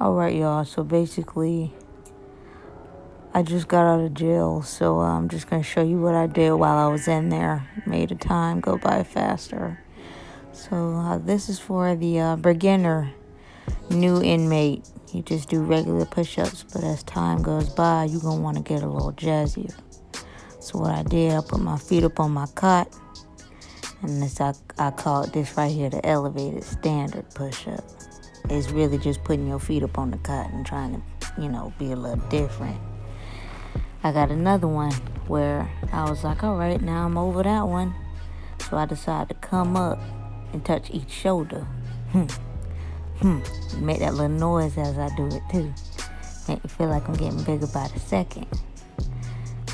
Alright, y'all, so basically, I just got out of jail, so I'm just going to show you what I did while I was in there. Made the time go by faster. So this is for the beginner, new inmate. You just do regular push-ups, but as time goes by, you're going to want to get a little jazzier. So what I did, I put my feet up on my cot, and I call this right here the elevated standard push-up. It's really just putting your feet up on the cot and trying to, be a little different. I got another one where I was like, all right, now I'm over that one. So I decided to come up and touch each shoulder. Make that little noise as I do it too. Make me feel like I'm getting bigger by the second.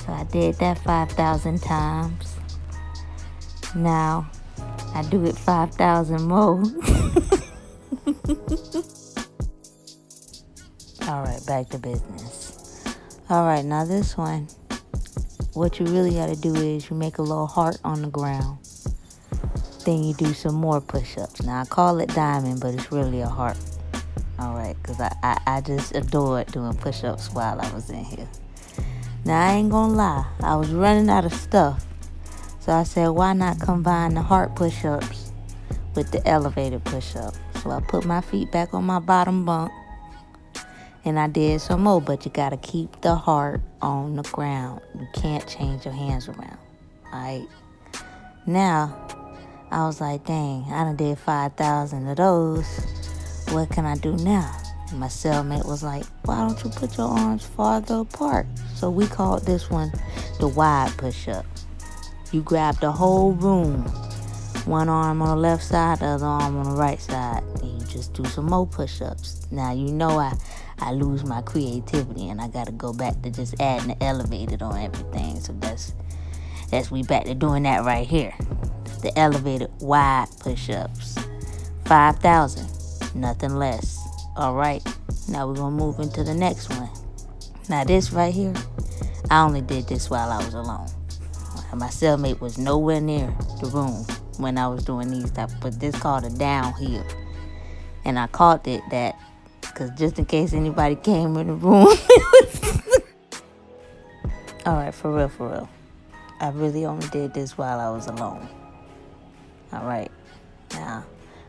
So I did that 5,000 times. Now I do it 5,000 more. Alright, back to business. Alright, now this one, what you really got to do is you make a little heart on the ground. Then you do some more push-ups. Now I call it diamond, but it's really a heart. Alright, because I just adored doing push-ups while I was in here. Now I ain't gonna lie, I was running out of stuff. So I said, why not combine the heart push-ups with the elevated push-up? So I put my feet back on my bottom bunk. And I did some more, but you got to keep the heart on the ground. You can't change your hands around. Alright? Now, I was like, dang, I done did 5,000 of those. What can I do now? And my cellmate was like, why don't you put your arms farther apart? So we called this one the wide push-up. You grab the whole room. One arm on the left side, the other arm on the right side. And you just do some more push-ups. Now, I lose my creativity and I got to go back to just adding the elevated on everything. So that's we back to doing that right here. The elevated wide push-ups. 5,000. Nothing less. All right. Now we're going to move into the next one. Now this right here, I only did this while I was alone. My cellmate was nowhere near the room when I was doing these type, but this called a downhill. And I called it that because just in case anybody came in the room. All right, for real. I really only did this while I was alone. All right. Now,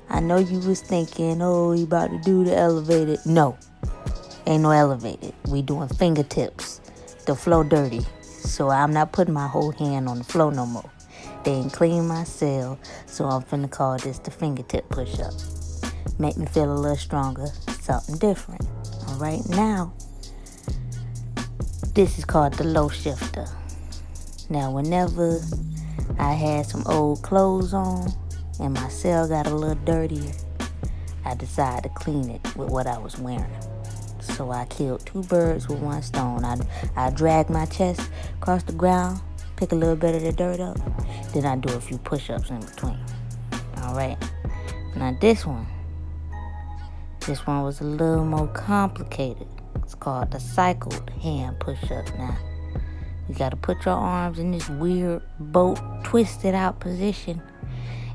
I know you was thinking, oh, you about to do the elevated. No, ain't no elevated. We doing fingertips. The floor dirty. So I'm not putting my whole hand on the floor no more. They ain't clean my cell, so I'm finna call this the fingertip push-up. Make me feel a little stronger, something different. All right, now, this is called the low shifter. Now, whenever I had some old clothes on and my cell got a little dirtier, I decided to clean it with what I was wearing. So I killed two birds with one stone. I drag my chest across the ground, pick a little bit of the dirt up, then I do a few push-ups in between. All right. Now this one was a little more complicated. It's called the cycled hand push-up. Now, you got to put your arms in this weird boat twisted out position,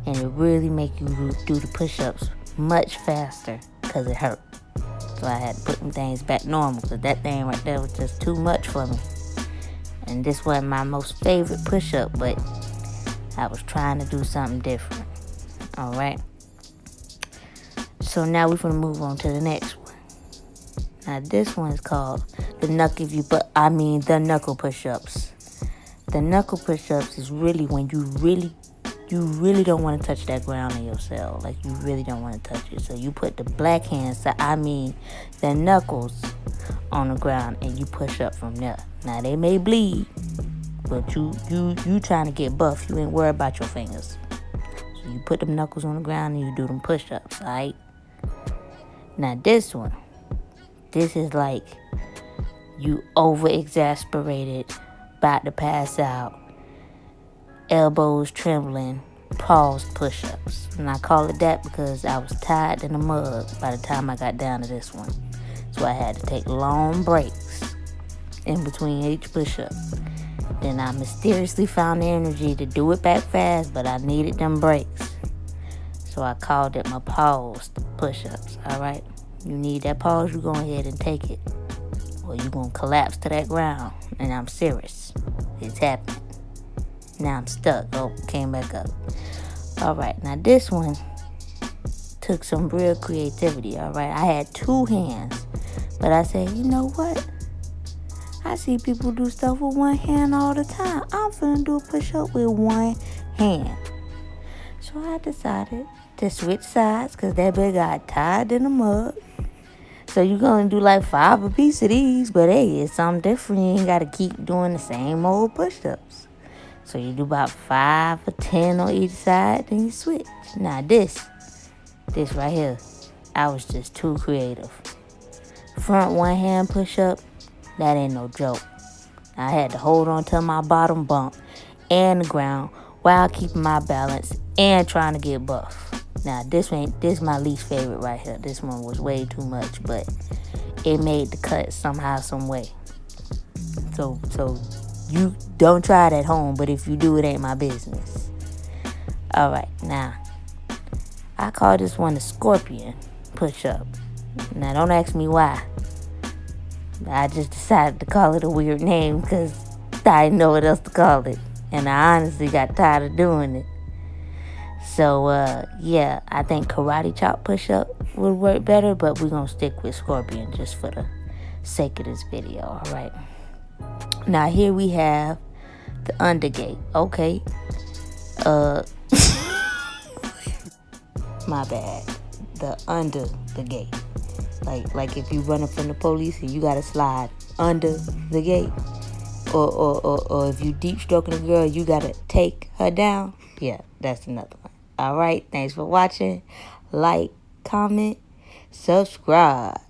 and it really make you do the push-ups much faster because it hurt. So I had to put them things back normal because that thing right there was just too much for me. And this wasn't my most favorite push-up, but I was trying to do something different. All right. So now we're going to move on to the next one. Now this one is called the knuckle push-ups. The knuckle push-ups is really when you really don't want to touch that ground in your cell. Like, you really don't want to touch it. So you put the black hands, the knuckles on the ground, and you push up from there. Now, they may bleed, but you trying to get buff. You ain't worried about your fingers. So you put them knuckles on the ground and you do them push-ups, all right? Now, this one, this is like you over-exasperated, about to pass out, elbows trembling, paused push-ups. And I call it that because I was tired in the mug by the time I got down to this one. So I had to take long breaks in between each push-up. Then I mysteriously found the energy to do it back fast, but I needed them breaks. So I called it my paused push-ups, all right? You need that pause, you go ahead and take it. Or you going to collapse to that ground. And I'm serious. It's happening. Now I'm stuck. Oh, came back up. All right, now this one took some real creativity, all right? I had 2 hands. But I said, you know what? I see people do stuff with 1 hand all the time. I'm finna do a push-up with 1 hand. So I decided to switch sides because that bit got tied in the mud. So you're going to do like 5 a piece of these. But hey, it's something different. You ain't got to keep doing the same old push-ups. So you do about 5 or 10 on each side. Then you switch. Now this right here, I was just too creative. Front 1 hand push-up, that ain't no joke. I had to hold on to my bottom bump and the ground while keeping my balance and trying to get buff. Now, this my least favorite right here. This one was way too much, but it made the cut somehow, some way. So you don't try it at home, but if you do, it ain't my business. All right, now, I call this one the scorpion push-up. Now, don't ask me why. I just decided to call it a weird name because I didn't know what else to call it. And I honestly got tired of doing it. So, yeah, I think karate chop push-up would work better, but we're going to stick with scorpion just for the sake of this video, all right? Now, here we have the undergate. Okay. My bad. The under the gate. Like if you running from the police and you gotta slide under the gate, or if you deep stroking a girl, you gotta take her down. Yeah, that's another one. All right, thanks for watching. Like, comment, subscribe.